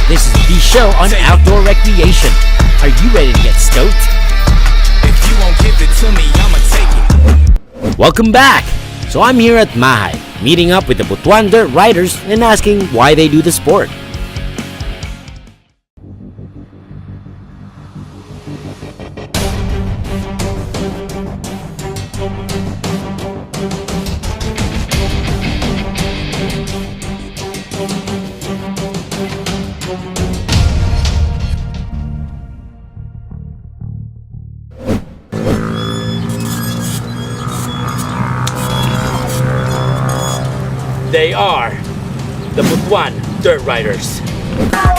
This is the show on outdoor recreation. Are you ready to get stoked? If you won't give it to me, I'ma take it. Welcome back! So I'm here at Mahay, meeting up with the Butuan dirt riders and asking why they do the sport. They are the Butuan dirt riders.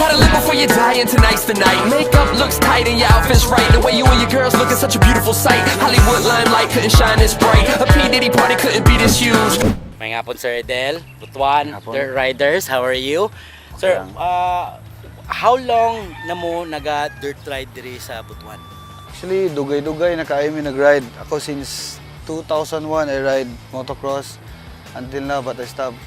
Gotta live before you die, and tonight's the night. Makeup looks tight and your outfit's right. The way you and your girls look is such a beautiful sight. Hollywood limelight couldn't shine this bright. A P. Diddy party couldn't be this huge. May hapon, Sir Edel, Butuan dirt riders. How are you? Sir, how long na mo naga-dirt ride diri sa Butuan? Actually, dugay-dugay na kayo mi nag-ride. Ako since 2001 I ride motocross until now, but I stopped.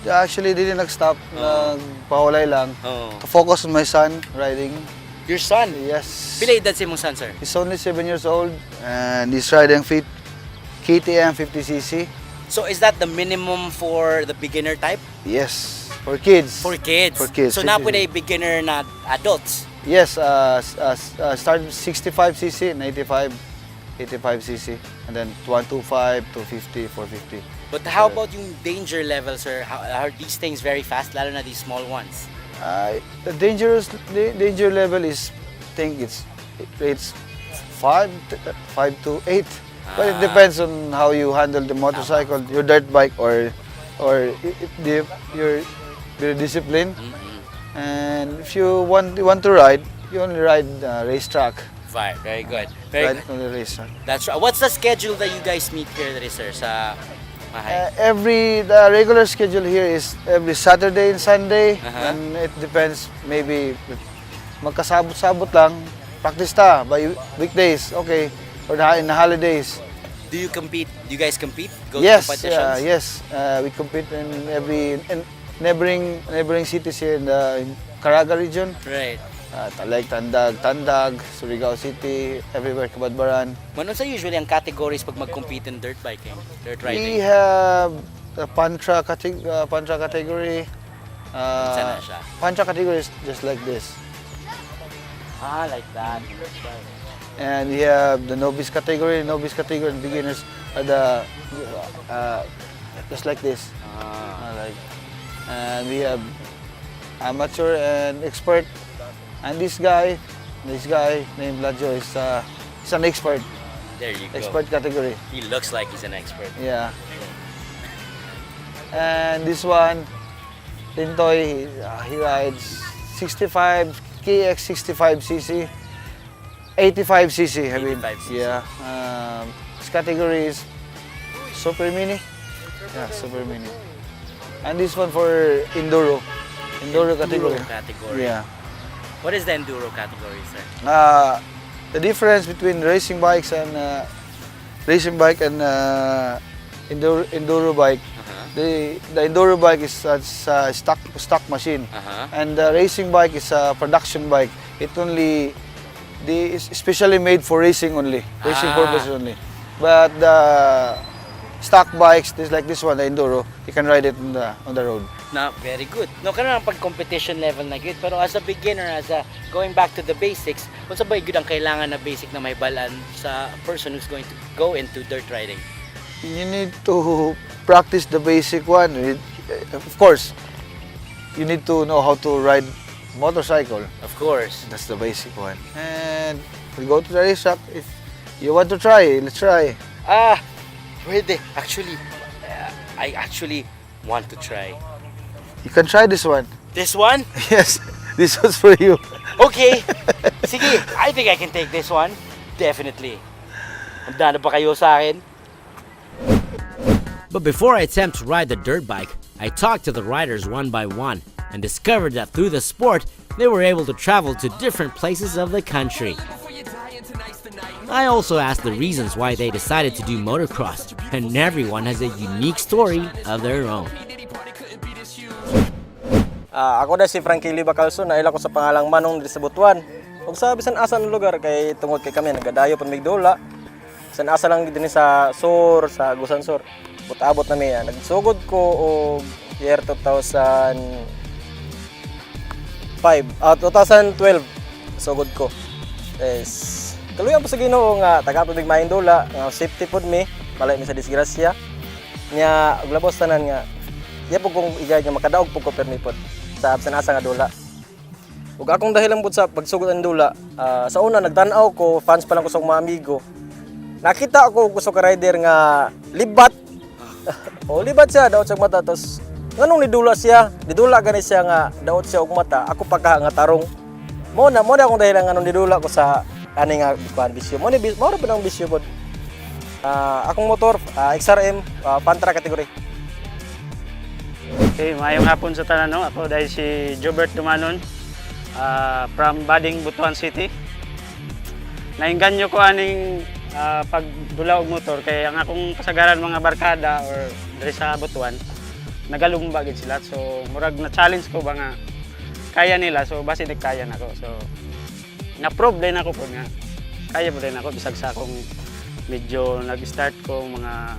Actually, didn't nag-stop. Nagpahulay lang. To focus on my son riding. Your son? Yes. Pila edad si mong son, sir? He's only 7 years old and he's riding KTM 50cc. So is that the minimum for the beginner type? Yes, for kids. For kids? For kids. So na po na beginner na adults? Yes, start 65cc, 95, 85cc, and then 125, 250, 450. But how about yung danger level, sir? Are these things very fast, lalo na these small ones? The danger level is, I think it's 5 to 8. But it depends on how you handle the motorcycle, your dirt bike, or you're very disciplined. And if you want to ride, you only ride racetrack. Right, very good. Very Ride good. on the racetrack. That's right. What's the schedule that you guys meet here, sir, sa Mahay? The regular schedule here is every Saturday and Sunday, and it depends. Maybe magkasabot-sabot lang. Practice ta by weekdays, okay, or in the holidays. Do you compete? Do you guys compete? Go Yes, to competitions? yes. We compete in neighboring cities here in Caraga region. Right. Talag, Tandag, Surigao City, everywhere, Kabadbaran. Manon sa usually ang categories pag mag-compete in dirt biking, dirt We riding? have the Pantra category. Saan na siya? Pantra category is just like this. Like that. And we have the novice category. Novice category and beginners are the just like this. And we have amateur and expert. And this guy named Ladjo is an expert. There you go. Expert category. He looks like he's an expert. Yeah. And this one, Tintoy, he rides 65 KX 65cc, 85cc. 85cc. Yeah. This category is super mini. Yeah, super mini. And this one for enduro category. Yeah. What is the enduro category, sir? The difference between racing bike and enduro bike. The enduro bike is a stock machine, and the racing bike is a production bike. It's especially made for racing only, racing purposes only. But the stock bikes, just like this one, the enduro, you can ride it on the road. Na very good. No, karon ang pag-competition level na good, pero as a beginner, going back to the basics, what's ba good ang kailangan na basic na may balan sa person who's going to go into dirt riding? You need to practice the basic one. Of course, you need to know how to ride motorcycle. Of course. That's the basic one. And we go to the racetrack. If you want to try, let's try. Pwede. Actually, I actually want to try. You can try this one. This one? Yes, this one's for you. Okay. Sige, I think I can take this one. Definitely. Handa na ba kayo sa akin? But before I attempt to ride the dirt bike, I talked to the riders one by one and discovered that through the sport, they were able to travel to different places of the country. I also asked the reasons why they decided to do motocross, and everyone has a unique story of their own. Ako dahil si Frankie Bacalso, naila ko sa pangalang Manong diri sa Butuan. Ug sa bisan asa ng lugar kay tungod kay kami nagadayo pa migdula. Bisan asa lang din sa Sur, sa Gusan Sur. Abot na mi. Nagsugod ko og year 2012 sugod ko. Yes. Kaluyan po sa Ginoo nga taga pud maayong dula, nga safety pud mi, balay mi sa disgrasya. Nya og labos tanan nga iya po kong igay nga makadaog po ko permi pod sa bisan asa nga dula. Ug akong dahilan pud sa pagsugod ang dula, sa una nagtan-aw ko, fans pa lang ko sa mga amigo. Nakita ako gusto ka rider nga libat. Libat siya daot sa mata tos nganong nidula siya, didula gani siya nga daot siya og mata, ako pagka nga tarong. Mo na akong dahilan nganong nidula ko sa ani nga bisyo. Mo ra pa nang bisyo pod. Akong motor XRM Pantra category. Okay, maayong hapon sa tanan no. Ako dahil si Jobert Dumanon from Bading, Butuan City. Nainganyo ko aning pagdula og motor kay ang akong kasagaran mga barkada or diri sa Butuan nagalumba gid sila. So murag na challenge ko ba nga kaya nila, so basi nagkaya nako. So na-prove din ako po nga kaya mo din ako bisag sa akong medyo nag-start ko mga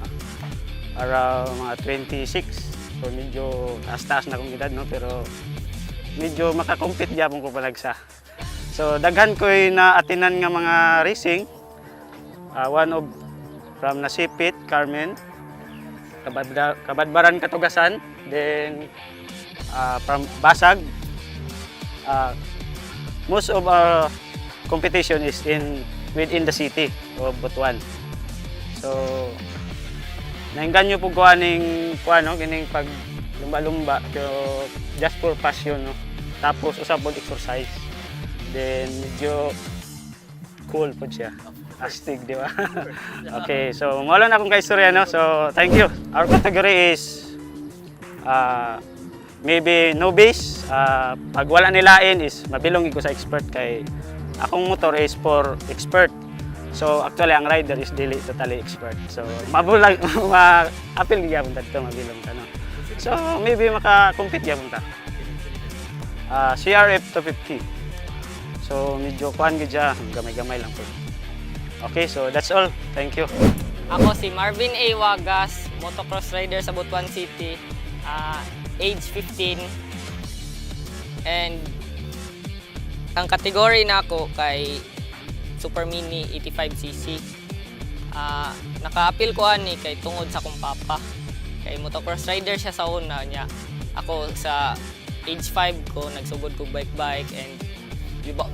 around mga 26. So medyo taas-taas na akong edad no, pero medyo makakompete gyapon ko palagsa. So daghan ko'y naatinan nga mga racing. One of from Nasipit, Carmen, Kabadbaran, Katugasan, then from Basag. Most of our competition is within the city of Butuan. So nainganyo po ko aning kining pag lumba-lumba just for passion no. Tapos usab pod exercise. Then medyo cool po siya. Astig, di ba? Okay, so mawala na akong kaistorya no. So thank you. Our category is maybe novice. Pag wala nilain is mabilong ko sa expert kay akong motor is for expert. So actually ang rider is dili totally expert. So mabulag ma-appeal gyapon ta dito mabilong ta no. So maybe maka-compete gyapon ta. CRF 250. So medyo kuan gid siya, gamay-gamay lang po. Okay, so that's all. Thank you. Ako si Marvin A. Wagas, motocross rider sa Butuan City, age 15. And ang kategory na ako kay Super Mini 85cc. Naka-appeal ko ani kay tungod sa akong papa. Kay motocross rider siya sa una niya. Ako sa age 5 ko nagsugod ko bike and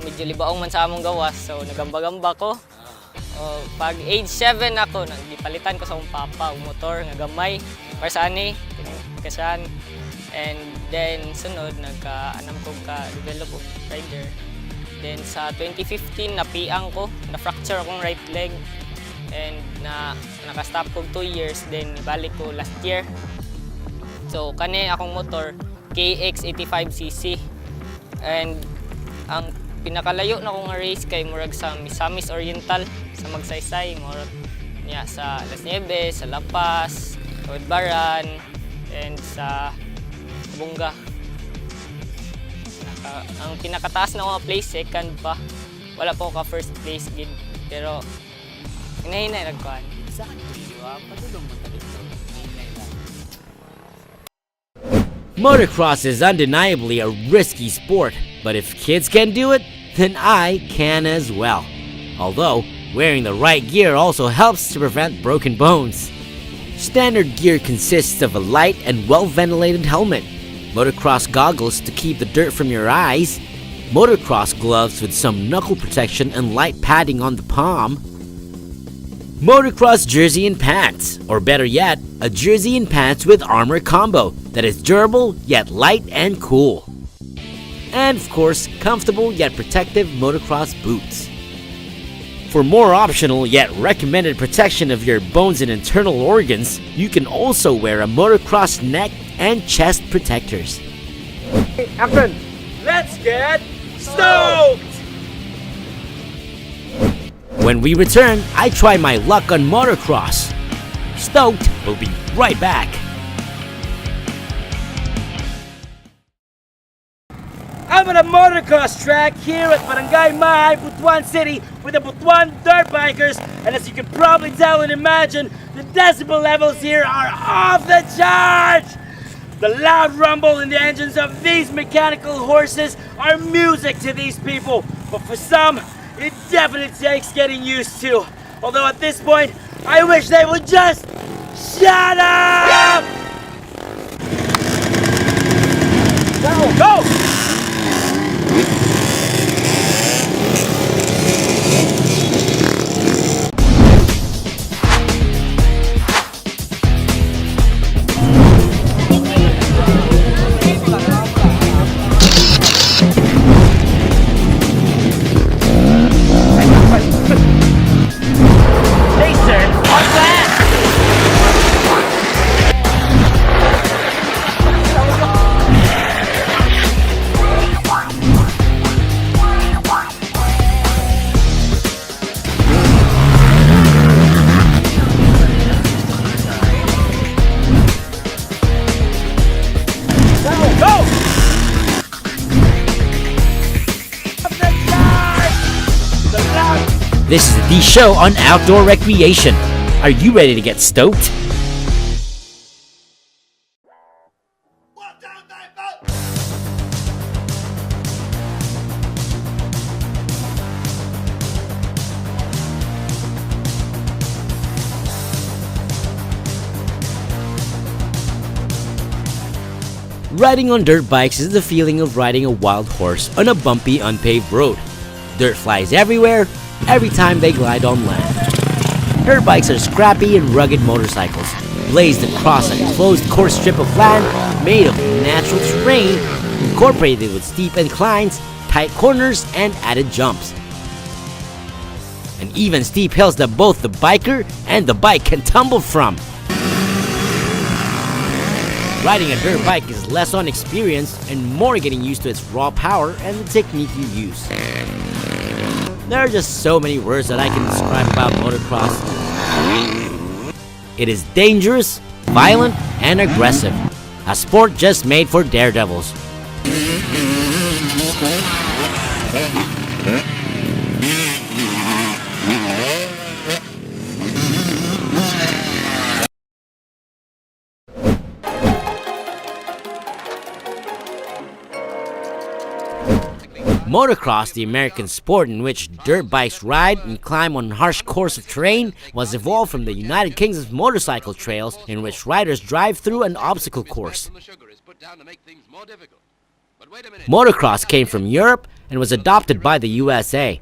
medyo libaong man sa among gawas, so nagamba-gamba ko. Pag age 7 ako, nagipalitan ko sa akong papa og motor nga gamay para sa ani kasan. And then sunod nagka-anam ko ka-develop og rider. Then sa 2015 napiang ko, na-fracture akong right leg and naka-stop ko 2 years, then balik ko last year. So kani akong motor KX 85cc. And ang pinakalayo na akong race kay murag sa Misamis Oriental sa Magsaysay, murag niya sa Las Nieves, sa La Paz, Kabadbaran, and sa Bunga. Ang pinakataas na mga place, second pa. Wala po ka first place gid. Pero hinahinay nagkuhan. Saan ba? Padulong mo dito. Motocross is undeniably a risky sport, but if kids can do it, then I can as well. Although, wearing the right gear also helps to prevent broken bones. Standard gear consists of a light and well-ventilated helmet, motocross goggles to keep the dirt from your eyes, motocross gloves with some knuckle protection and light padding on the palm, motocross jersey and pants, or better yet, a jersey and pants with armor combo that is durable yet light and cool. And of course, comfortable yet protective motocross boots. For more optional yet recommended protection of your bones and internal organs, you can also wear a motocross neck and chest protectors. Action! Let's get stoked! When we return, I try my luck on motocross. Stoked will be right back. I'm on a motocross track here at Barangay Mahay, Butuan City with the Butuan dirt bikers, and as you can probably tell and imagine, the decibel levels here are off the charts! The loud rumble in the engines of these mechanical horses are music to these people, but for some, it definitely takes getting used to. Although at this point, I wish they would just shut up! Go! This is the show on outdoor recreation. Are you ready to get stoked? Riding on dirt bikes is the feeling of riding a wild horse on a bumpy, unpaved road. Dirt flies everywhere, every time they glide on land. Dirt bikes are scrappy and rugged motorcycles, blazed across a closed course strip of land made of natural terrain, incorporated with steep inclines, tight corners, and added jumps. And even steep hills that both the biker and the bike can tumble from. Riding a dirt bike is less on experience and more getting used to its raw power and the technique you use. There are just so many words that I can describe about motocross. It is dangerous, violent, and aggressive. A sport just made for daredevils. Motocross, the American sport in which dirt bikes ride and climb on harsh course of terrain, was evolved from the United Kingdom's motorcycle trails in which riders drive through an obstacle course. Motocross came from Europe and was adopted by the USA.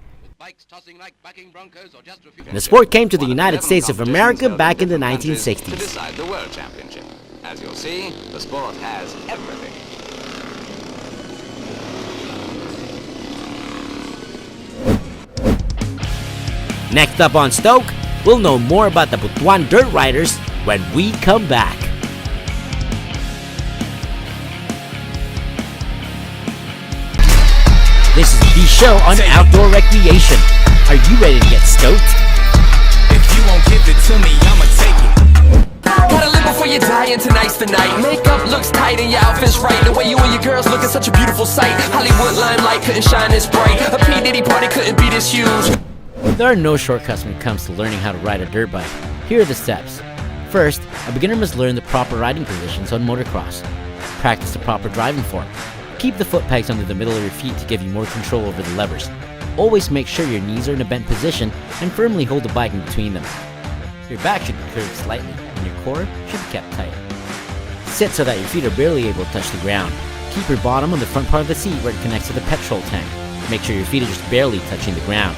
The sport came to the United States of America back in the 1960s. To decide the World Championship. As you'll see, the sport has everything. Next up on Stoke, we'll know more about the Butuan Dirt Riders when we come back. This is the show on outdoor recreation. Are you ready to get stoked? If you won't give it to me, I'ma take it. Gotta live before you die, and tonight's the night. Makeup looks tight and your outfit's right. The way you and your girls look is such a beautiful sight. Hollywood limelight couldn't shine this bright. A P. Diddy party couldn't be this huge. There are no shortcuts when it comes to learning how to ride a dirt bike. Here are the steps. First, a beginner must learn the proper riding positions on motocross. Practice the proper driving form. Keep the foot pegs under the middle of your feet to give you more control over the levers. Always make sure your knees are in a bent position and firmly hold the bike in between them. Your back should be curved slightly and your core should be kept tight. Sit so that your feet are barely able to touch the ground. Keep your bottom on the front part of the seat where it connects to the petrol tank. Make sure your feet are just barely touching the ground.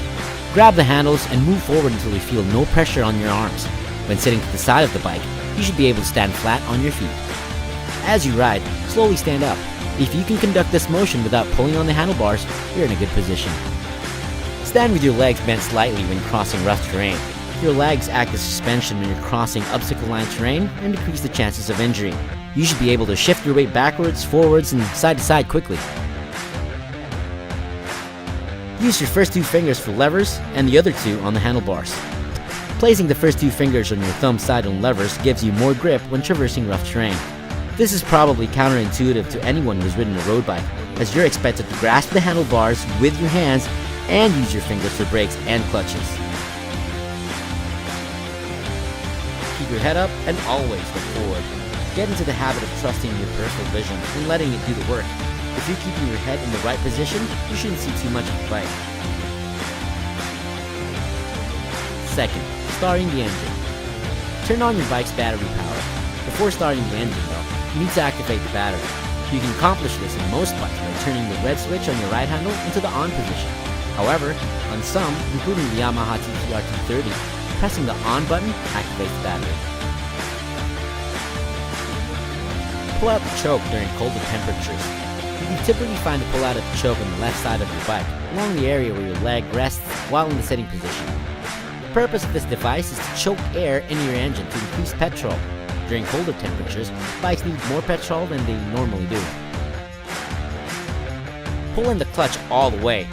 Grab the handles and move forward until you feel no pressure on your arms. When sitting to the side of the bike, you should be able to stand flat on your feet. As you ride, slowly stand up. If you can conduct this motion without pulling on the handlebars, you're in a good position. Stand with your legs bent slightly when crossing rough terrain. Your legs act as suspension when you're crossing obstacle-lined terrain and decrease the chances of injury. You should be able to shift your weight backwards, forwards, and side to side quickly. Use your first two fingers for levers and the other two on the handlebars. Placing the first two fingers on your thumb side on levers gives you more grip when traversing rough terrain. This is probably counterintuitive to anyone who's ridden a road bike, as you're expected to grasp the handlebars with your hands and use your fingers for brakes and clutches. Keep your head up and always look forward. Get into the habit of trusting your peripheral vision and letting it do the work. If you're keeping your head in the right position, you shouldn't see too much of the bike. Second, starting the engine. Turn on your bike's battery power. Before starting the engine though, you need to activate the battery. You can accomplish this in most bikes by turning the red switch on your right handle into the on position. However, on some, including the Yamaha TTR 230, pressing the on button activates the battery. Pull out the choke during colder temperatures. You can typically find the pull out of the choke on the left side of your bike, along the area where your leg rests while in the sitting position. The purpose of this device is to choke air into your engine to increase petrol. During colder temperatures, bikes need more petrol than they normally do. Pull in the clutch all the way.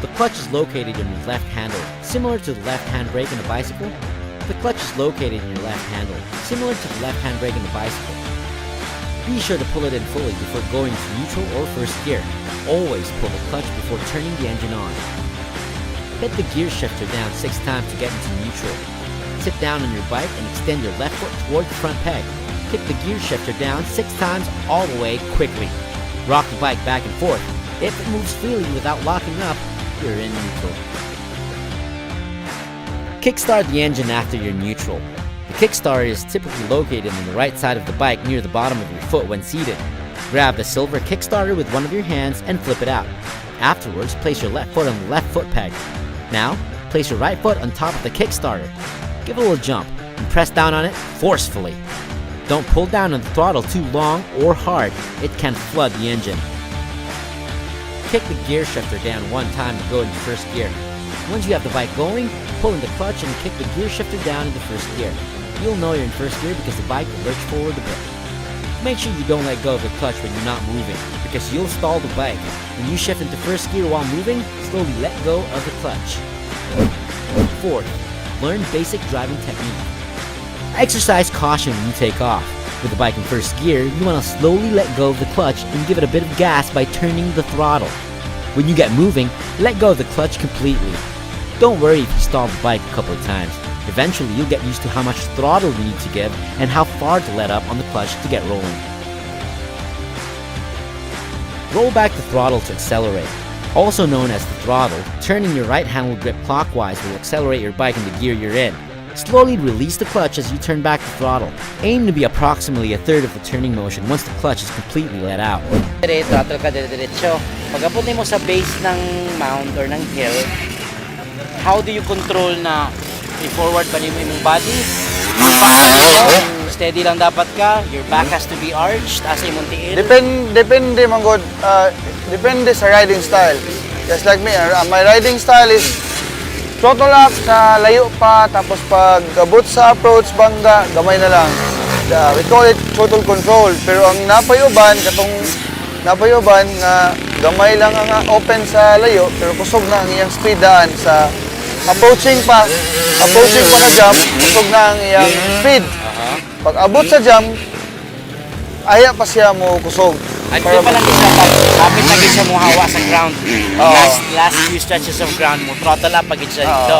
The clutch is located in your left handle, similar to the left hand brake in a bicycle. The clutch is located in your left handle, similar to the left hand brake in a bicycle. Be sure to pull it in fully before going to neutral or first gear. Always pull the clutch before turning the engine on. Hit the gear shifter down 6 times to get into neutral. Sit down on your bike and extend your left foot toward the front peg. Kick the gear shifter down 6 times all the way quickly. Rock the bike back and forth. If it moves freely without locking up, you're in neutral. Kickstart the engine after you're neutral. The kickstarter is typically located on the right side of the bike near the bottom of your foot when seated. Grab the silver kickstarter with one of your hands and flip it out. Afterwards, place your left foot on the left foot peg. Now, place your right foot on top of the kickstarter. Give it a little jump and press down on it forcefully. Don't pull down on the throttle too long or hard. It can flood the engine. Kick the gear shifter down 1 time to go into first gear. Once you have the bike going, pull in the clutch and kick the gear shifter down into first gear. You'll know you're in first gear because the bike will lurch forward a bit. Make sure you don't let go of the clutch when you're not moving, because you'll stall the bike. When you shift into first gear while moving, slowly let go of the clutch. Fourth, learn basic driving technique. Exercise caution when you take off. With the bike in first gear, you want to slowly let go of the clutch and give it a bit of gas by turning the throttle. When you get moving, let go of the clutch completely. Don't worry if you stall the bike a couple of times. Eventually, you'll get used to how much throttle you need to give and how far to let up on the clutch to get rolling. Roll back the throttle to accelerate. Also known as the throttle, turning your right handle grip clockwise will accelerate your bike in the gear you're in. Slowly release the clutch as you turn back the throttle. Aim to be approximately a third of the turning motion once the clutch is completely let out. Throttle ka dire-diretso. Pag-abot mo sa base ng mount or ng hill, how do you control na i-forward ba niyo yung body? Steady lang dapat ka, your back has to be arched, asa yung tiil. Depende man god, depende sa riding style. Just like me, my riding style is throttle up sa layo pa, tapos pag abot sa approach bangga, gamay na lang. We call it throttle control. Pero ang napayuban, napayuban nga gamay lang ang open sa layo, pero kusog na ang iyang speed daan sa approaching pa sa jump, kusog na ang iyang speed. Pag abot sa jump, aya pa siya mo kusog. At ito pa lang isa pag kapit lagi siya mo hawa sa ground. Last few stretches of ground mo, throttle up pag siya dito.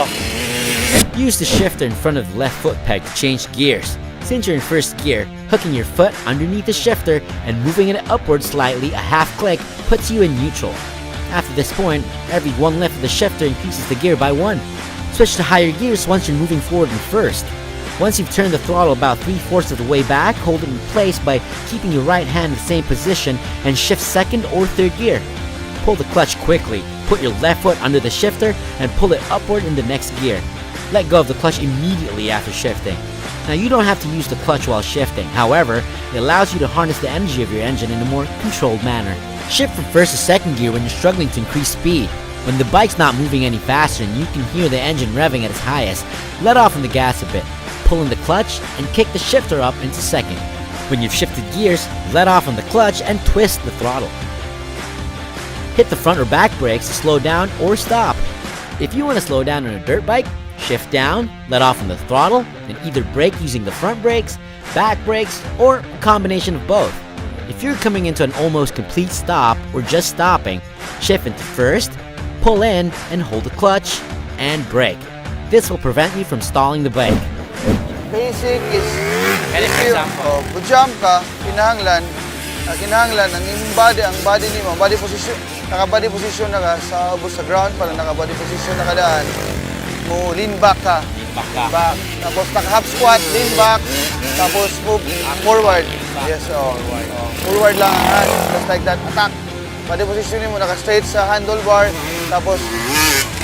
Use the shifter in front of the left foot peg to change gears. Since you're in first gear, hooking your foot underneath the shifter and moving it upward slightly a half click puts you in neutral. After this point, every 1 lift of the shifter increases the gear by 1. Switch to higher gears once you're moving forward in first. Once you've turned the throttle about 3/4 of the way back, hold it in place by keeping your right hand in the same position and shift second or third gear. Pull the clutch quickly, put your left foot under the shifter and pull it upward in the next gear. Let go of the clutch immediately after shifting. Now you don't have to use the clutch while shifting, however, it allows you to harness the energy of your engine in a more controlled manner. Shift from first to second gear when you're struggling to increase speed. When the bike's not moving any faster and you can hear the engine revving at its highest, let off on the gas a bit. Pull in the clutch and kick the shifter up into second. When you've shifted gears, let off on the clutch and twist the throttle. Hit the front or back brakes to slow down or stop. If you want to slow down on a dirt bike, shift down, let off on the throttle, and either brake using the front brakes, back brakes, or a combination of both. If you're coming into an almost complete stop or just stopping, shift into first, pull in and hold the clutch, and brake. This will prevent you from stalling the bike. Basic is, Kaya if you jump ka, kinahanglan ang imong body, ang body nimo, body position, naka-body position na ka sa ubos sa ground, para naka-body position na kadaan, mo lean back ka. Back. Tapos naka-half squat, lean back, tapos move forward. Yes, forward lang ang hand, just like that, attack. Body position mo, naka-straight sa handlebar, tapos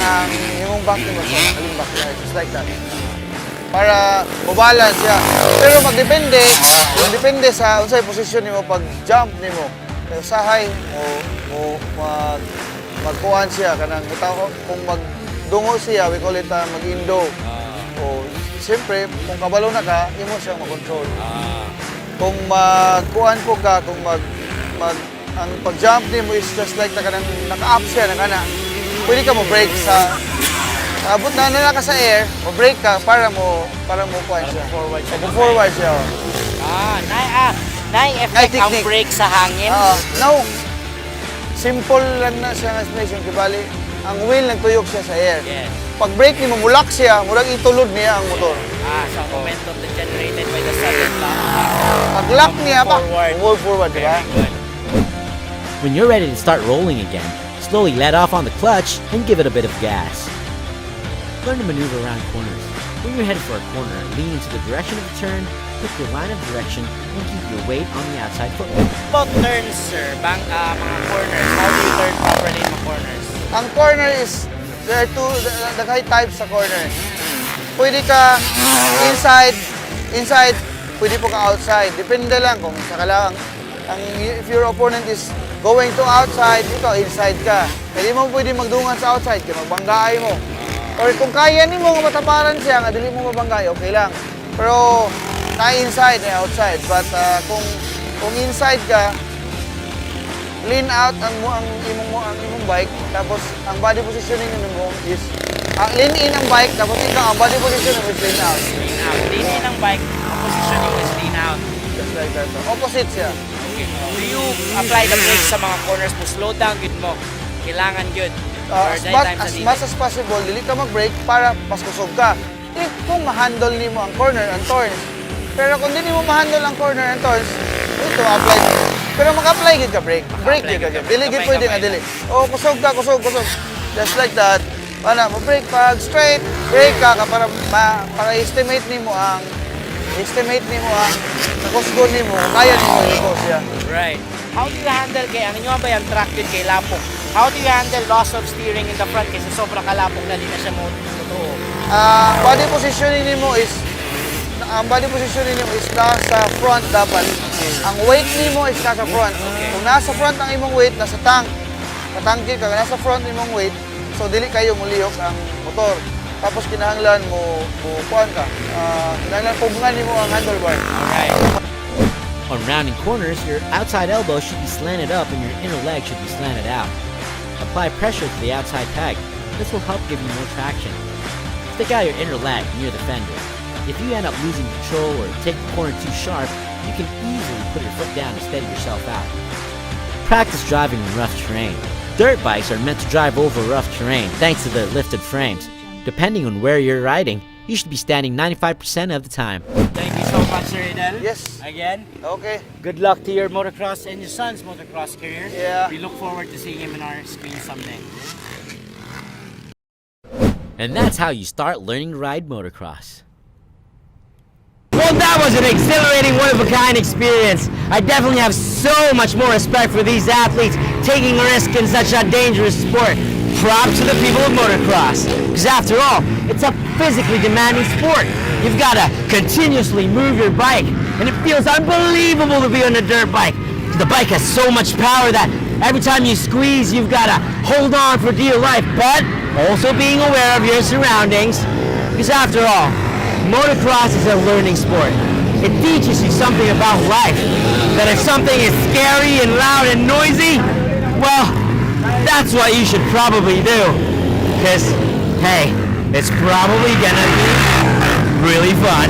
ang imong back nimo, so naka-lean back, just like that. Para mo-balance siya. Pero magdepende sa unsay position nimo pag jump nimo. Kaya usahay mo magkuhan siya kanang kung magdungo siya, we call it mag-indo. O siyempre kung kabalo na ka, imo siyang makontrol. Kung magkuhan po ka, kung ang pag-jump nimo is just like naka-up siya na pwede ka mo brake sa abot na ka sa air, mo-brake ka para mo kuhan siya. Forward siya. Nai-effect ang brake sa hangin? No. Simple lang na siya ang explanation. Kibali, ang wheel nagtuyok siya sa air. Yes. Pag brake ni mo, mulak siya, murag itulod niya ang motor. So momentum generated by the sudden lock. Pag lock niya pa, move forward, di ba? When you're ready to start rolling again, slowly let off on the clutch and give it a bit of gas. Learn to maneuver around corners. When you're headed for a corner, lean into the direction of the turn, pick your line of direction, and keep your weight on the outside foot. About turns, sir, mga corners. How do you turn properly in mga corners? Ang corner is, there are daghay types sa corner. Pwede ka inside, pwede po ka outside. Depende lang kung saka lang. If your opponent is going to outside, ikaw inside ka. Hindi mo pwede magdungan sa outside, kaya magbanggaay mo. Or kung kaya ni mo mataparan siya, nga dili mo mabanggay, okay lang. Pero inside and outside. But kung inside ka, lean out ang imong bike, tapos ang body positioning mo is lean in ang bike, tapos ikaw ang body positioning mo is lean out. Lean in ang bike, ang positioning mo is lean out. Just like that. Opposite siya. Okay. Do you apply the brakes sa mga corners mo? Slow down good mo. Kailangan good. As much as possible, dili ka mag-brake para paskusog ka. Kung ma-handle ni mo ang corner and turns. Pero kung hindi mo ma-handle ang corner and turns, ito apply. Pero mag-apply gid ka brake. Brake gid ka. Dili gid pwede nga dili. Kusog. Just like that. Mag-brake pag straight, brake ka para estimate nimo ang nakusgon nimo, kaya nimo liko siya. Right. How do you handle ang inyo ba yung track yun kay lapok? How do you handle loss of steering in the front kasi sobrang kalapok na di na siya mo totoo? Body positioning nimo is nasa front dapat. Ang weight nimo is nasa front. Kung nasa front ang imong weight, nasa tank. Katangkil ka, nasa front imong weight, so dili kayo muliyok ang motor. Tapos kinahanglan mo kuan ka. Kinahanglan pugngan nimo ang handlebar. Alright. On rounding corners, your outside elbow should be slanted up and your inner leg should be slanted out. Apply pressure to the outside peg. This will help give you more traction. Stick out your inner leg near the fender. If you end up losing control or take the corner too sharp, you can easily put your foot down to steady yourself out. Practice driving in rough terrain. Dirt bikes are meant to drive over rough terrain thanks to their lifted frames. Depending on where you're riding, you should be standing 95% of the time. Thank you so much, Sir Idel. Yes. Again, Okay. good luck to your motocross and your son's motocross career. Yeah. We look forward to seeing him in our screen someday. And that's how you start learning to ride motocross. Well, that was an exhilarating, one-of-a-kind experience. I definitely have so much more respect for these athletes taking a risk in such a dangerous sport. Props to the people of motocross. Because after all, it's a physically demanding sport. You've got to continuously move your bike. And it feels unbelievable to be on a dirt bike. The bike has so much power that every time you squeeze, you've got to hold on for dear life. But also being aware of your surroundings. Because after all, motocross is a learning sport. It teaches you something about life. That if something is scary and loud and noisy, well, that's what you should probably do. Because, hey, it's probably gonna be really fun.